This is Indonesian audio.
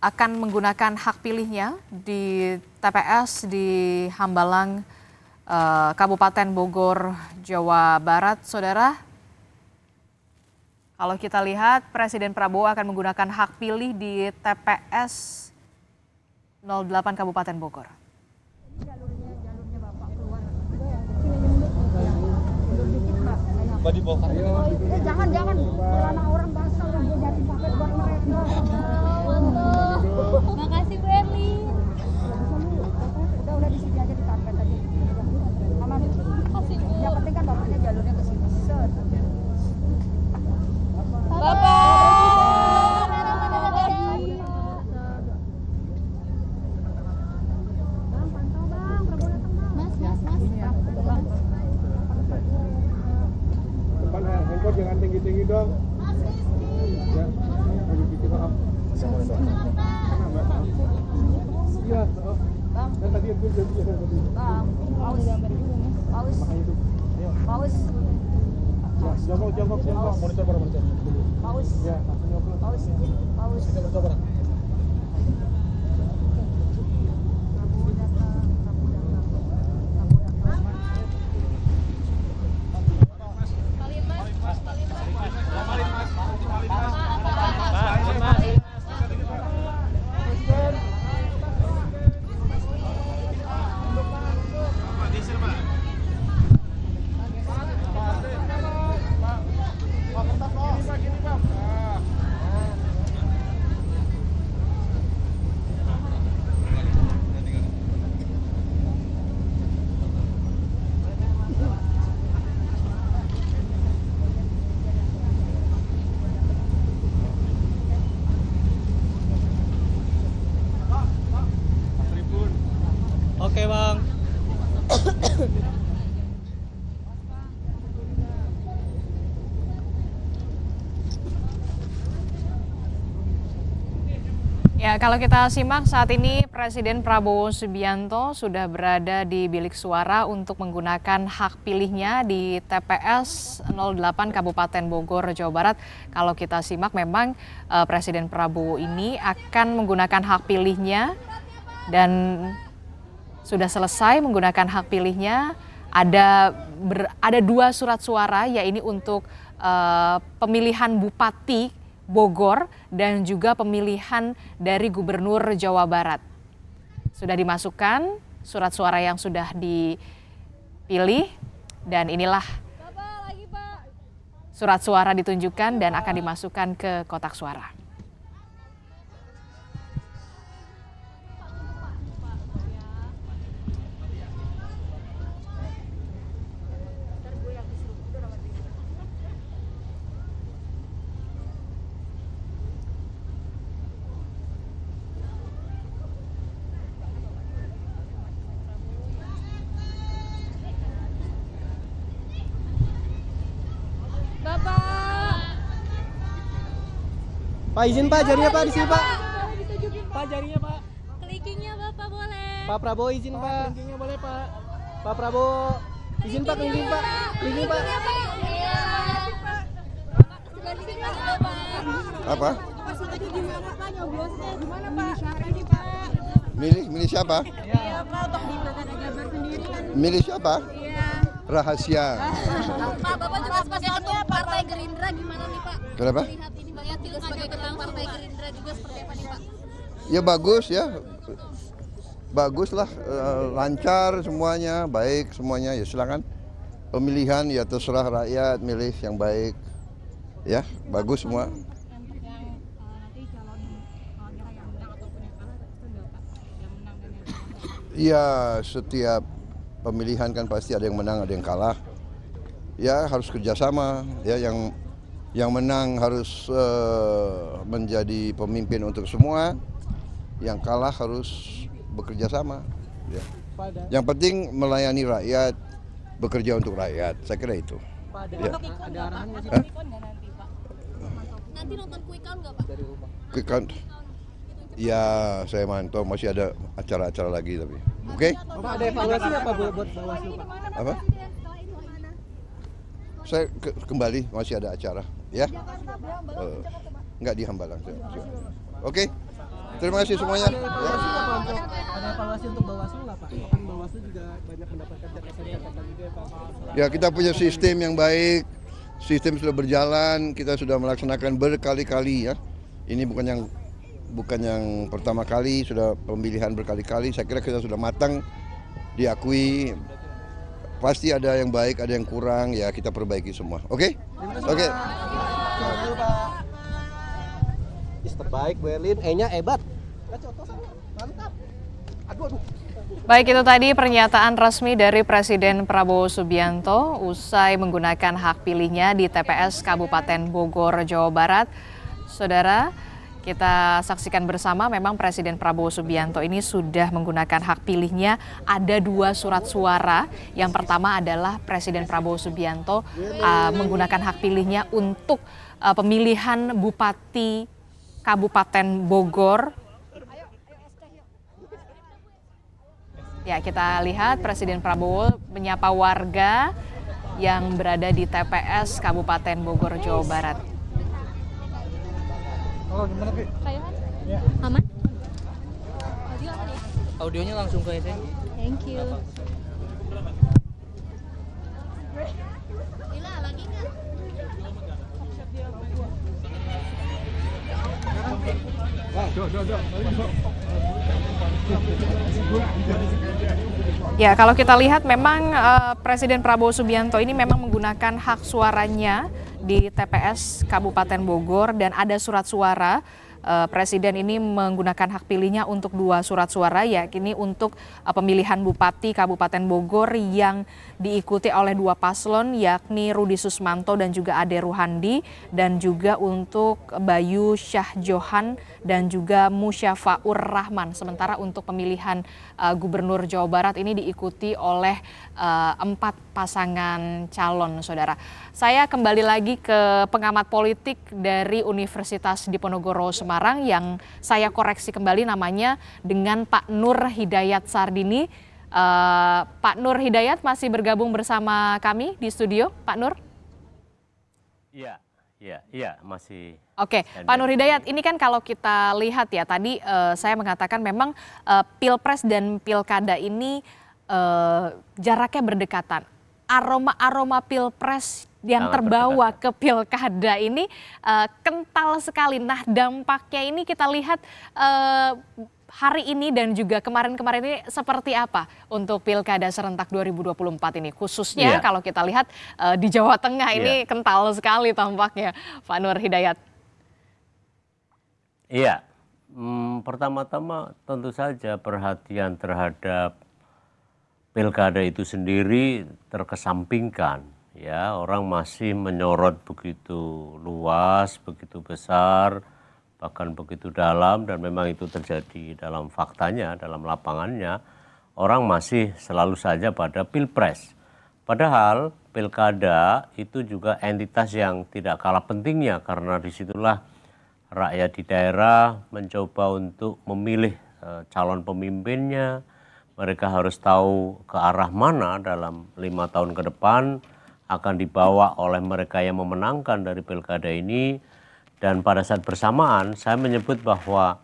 akan menggunakan hak pilihnya di TPS di Hambalang, Kabupaten Bogor, Jawa Barat. Saudara, kalau kita lihat Presiden Prabowo akan menggunakan hak pilih di TPS 08 Kabupaten Bogor. Jangan celana orang basah orang dia jadi pakai buat mereka. Makasih Bu Erli. Udah di sini aja di karpet tadi. Aman. Yang penting kan bapaknya jalurnya ke sini. Set. Bapak. Handphone jangan tinggi-tinggi dong. Ya, sedikit maaf. Iya, dan tadi aku jadi tadi. Bang, paus. Paus. Ya, jongkok. Monitor. Paus. Ya, langsung nyoblos. Paus. Kita coba. Oke Bang. Ya, kalau kita simak saat ini Presiden Prabowo Subianto sudah berada di bilik suara untuk menggunakan hak pilihnya di TPS 08 Kabupaten Bogor, Jawa Barat. Kalau kita simak memang Presiden Prabowo ini akan menggunakan hak pilihnya dan sudah selesai menggunakan hak pilihnya. Ada 2 surat suara, yaitu untuk pemilihan Bupati Bogor dan juga pemilihan dari Gubernur Jawa Barat. Sudah dimasukkan surat suara yang sudah dipilih dan inilah surat suara ditunjukkan dan akan dimasukkan ke kotak suara. Pak izin Pak, jarinya Pak di sini Pak. Pak jarinya Pak. Kelingkingnya Bapak boleh. Pak Prabowo izin Pak. Kelingkingnya boleh Pak. Pak Prabowo izin Pak, kelingking Pak. Kelingking Pak. Apa? Gimana Pak? Ini Pak. Milih siapa? Iya Pak, untuk di Pilkada Jabar sendiri kan. Milih siapa? Iya. Rahasia. Pak, Bapak juga sebagai ketua Partai Gerindra gimana nih Pak? Kenapa? Lihat ini Bang, juga sebagai ketua Partai Gerindra juga seperti apa nih Pak? Ya bagus ya. Bagus lah, lancar semuanya, baik semuanya. Ya silakan. Pemilihan ya terserah rakyat milih yang baik. Ya, bagus semua. Iya, setiap pemilihan kan pasti ada yang menang, ada yang kalah. Ya harus kerjasama. Ya yang menang harus menjadi pemimpin untuk semua. Yang kalah harus bekerja sama. Ya. Yang penting melayani rakyat, bekerja untuk rakyat. Saya kira itu. Pak, Ya. ada arahan nggak sih? Nanti nonton quick count nggak Pak? Quick count. Ya, saya mantau masih ada acara-acara lagi tapi. Oke? Bapak ada evaluasi apa buat Bawaslu Pak? Apa? Saya kembali masih ada acara, ya? Enggak di Hambalang. Oke? Terima kasih semuanya. Ada evaluasi nggak Pak untuk ada evaluasi untuk Bawaslu nggak Pak? Kan Bawaslu juga banyak mendapatkan catatan juga ya Pak. Ya, kita punya sistem yang baik, sistem sudah berjalan, kita sudah melaksanakan berkali-kali ya. Ini bukan yang pertama kali, sudah pemilihan berkali-kali. Saya kira kita sudah matang, diakui. Pasti ada yang baik, ada yang kurang, ya kita perbaiki semua. Oke? Oke. Jangan Pak. Is terbaik Berlin, E-nya hebat. Contoh sama, mantap. Aduh. Baik, itu tadi pernyataan resmi dari Presiden Prabowo Subianto usai menggunakan hak pilihnya di TPS Kabupaten Bogor, Jawa Barat. Saudara, kita saksikan bersama memang Presiden Prabowo Subianto ini sudah menggunakan hak pilihnya. Ada 2 surat suara. Yang pertama adalah Presiden Prabowo Subianto menggunakan hak pilihnya untuk pemilihan Bupati Kabupaten Bogor. Ya, kita lihat Presiden Prabowo menyapa warga yang berada di TPS Kabupaten Bogor, Jawa Barat. Halo, gimana Pi? Aman? Audionya langsung ke saya. Thank you. Lila, lagi nggak? Ya, kalau kita lihat memang Presiden Prabowo Subianto ini memang menggunakan hak suaranya di TPS Kabupaten Bogor dan ada surat suara. Presiden ini menggunakan hak pilihnya untuk 2 surat suara, yakni untuk pemilihan Bupati Kabupaten Bogor yang diikuti oleh 2 paslon, yakni Rudi Susmanto dan juga Ade Ruhandi, dan juga untuk Bayu Syah Johan dan juga Musyafaur Rahman. Sementara untuk pemilihan Gubernur Jawa Barat ini diikuti oleh 4 pasangan calon, saudara. Saya kembali lagi ke pengamat politik dari Universitas Diponegoro Semarang yang saya koreksi kembali namanya dengan Pak Nur Hidayat Sardini. Pak Nur Hidayat masih bergabung bersama kami di studio, Pak Nur? Iya, masih. Oke, Pak Nur Hidayat, ini kan kalau kita lihat ya tadi saya mengatakan memang Pilpres dan Pilkada ini jaraknya berdekatan. Aroma Pilpres yang terbawa ke Pilkada ini kental sekali. Nah, dampaknya ini kita lihat hari ini dan juga kemarin-kemarin ini seperti apa untuk Pilkada serentak 2024 ini, khususnya kalau kita lihat di Jawa Tengah ini kental sekali tampaknya, Pak Nur Hidayat. Iya, pertama-tama tentu saja perhatian terhadap Pilkada itu sendiri terkesampingkan. Ya, orang masih menyorot begitu luas, begitu besar, bahkan begitu dalam, dan memang itu terjadi dalam faktanya, dalam lapangannya, orang masih selalu saja pada Pilpres. Padahal Pilkada itu juga entitas yang tidak kalah pentingnya, karena disitulah rakyat di daerah mencoba untuk memilih calon pemimpinnya. Mereka harus tahu ke arah mana dalam 5 tahun ke depan akan dibawa oleh mereka yang memenangkan dari Pilkada ini. Dan pada saat bersamaan saya menyebut bahwa